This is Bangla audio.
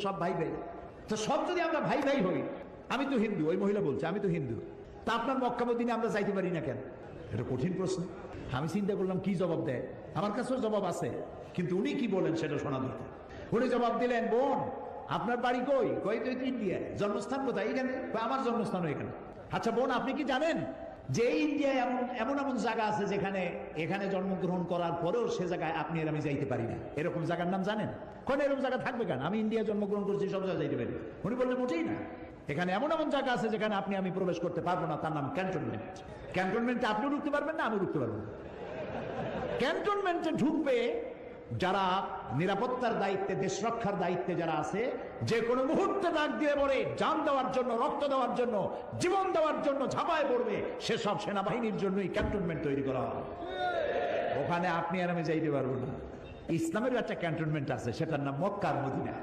সব ভাই ভাই। তো সব যদি আমরা ভাই ভাই হই, আমি তো হিন্দু, ওই মহিলা বলছে আমি তো হিন্দু, তা আপনার মক্কা মদিনে আমরা যাইতে পারি না কেন? এটা কঠিন প্রশ্ন। আমি চিন্তা করলাম কি জবাব দেয়। আমার কাছেও জবাব আছে, কিন্তু উনি কি বলেন সেটা শোনা দরকার। উনি জবাব দিলেন, বোন আপনার বাড়ি কই? কই তো ইন্ডিয়ায়। জন্মস্থান কোথায়? এখানে। আমার জন্মস্থানও এখানে। আচ্ছা বোন, আপনি কি জানেন যে ইন্ডিয়ায় এমন এমন জায়গা আছে যেখানে এখানে জন্মগ্রহণ করার পরেও সে জায়গায় আপনি আর আমি যাইতে পারি না? এরকম জায়গার নাম জানেন? কোন এরকম জায়গা থাকবে কেন? আমি ইন্ডিয়া জন্মগ্রহণ করছি, সব জায়গায় যাইতে পারি। উনি বললেন মোটেই না, এখানে এমন এমন জায়গা আছে যেখানে আপনি আমি প্রবেশ করতে পারবো না, তার নাম ক্যান্টনমেন্ট। ক্যান্টনমেন্টে আপনিও ঢুকতে পারবেন না, আমিও ঢুকতে পারবো না। ক্যান্টনমেন্টে ঢুকবে যারা নিরাপত্তার দায়িত্বে, দেশ রক্ষার দায়িত্বে যারা আছে, যে কোনো মুহূর্তে ডাক দিয়ে পড়ে জান দেওয়ার জন্য, রক্ত দেওয়ার জন্য, জীবন দেওয়ার জন্য ঝাঁপায় পড়বে, সেসব সেনাবাহিনীর জন্যই ক্যান্টনমেন্ট তৈরি করা হয়। ওখানে আপনি আর আমি যাইতে পারবো না। ইসলামের একটা ক্যান্টনমেন্ট আছে, সেটার নাম মক্কা আর মদিনা।